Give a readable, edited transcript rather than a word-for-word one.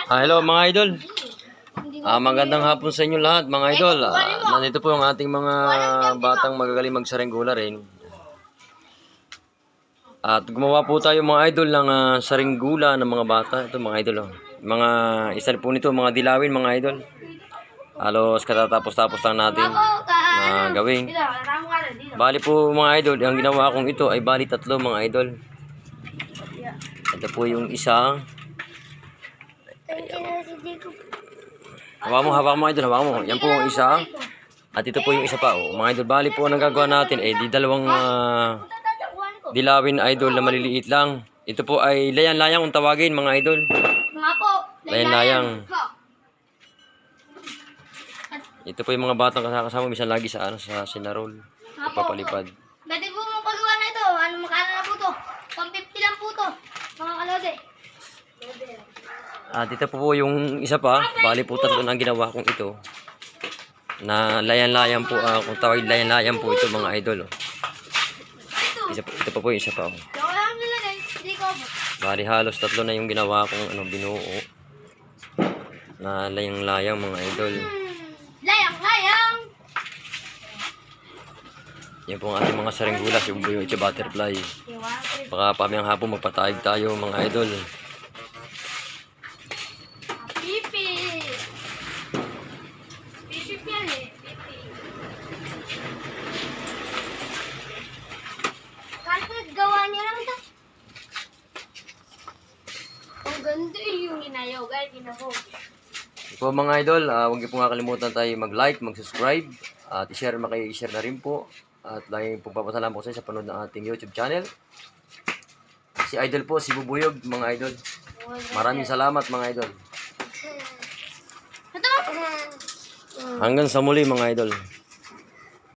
Hello mga idol. Magandang hapon sa inyo lahat mga idol. Nandito po ang ating mga batang magagaling magsaringgula rin. At gumawa po tayo mga idol ng saringgula ng mga bata. Ito mga idol. Mga isa po nito mga dilawin mga idol. Halos katatapos-tapos lang natin na gawin. Bali po mga idol, ang ginawa kong ito ay bali 3 mga idol. Ito po yung isa. Hawak mo idol, hawak mo. Yan po yung isa. At ito po yung isa pa. Mga idol, bali po ang nagagawa natin ay di dalawang dilawin idol na maliliit lang. Ito po ay layan-layang kung tawagin mga idol. Layan-layang. Ito po yung mga batang kasama minsan lagi sa sinarol. Papalipad. Dati po mong pagawa na ito. Makano na po ito? 150 lang po ito. Mga kalode. At ito po yung isa pa. Bali po 3 na ginawa kong ito. Na layan-layan po. Kung tawag layan-layan po ito mga idol. Ito pa po yung isa pa. Bali halos 3 na yung ginawa kong binuo. Na layang-layang mga idol. Layang-layang! Yan po ang ating mga saringgula. Yung buyo ito butterfly. Baka pamayang hapon magpatayag tayo mga idol. Pipi! Pipi yan eh. Pipi. Kahit gawa niya lang ito. Ang ganda yung inayaw. Guys, pinahog. Po mga idol, huwag niyo po kakalimutan tayo mag-like, mag-subscribe, at i-share na rin po. At lagi po papasalamat po sa panood ng ating YouTube channel. Si idol po, si Bubuyog mga idol. Maraming salamat mga idol. Hanggang sa muli mga idol.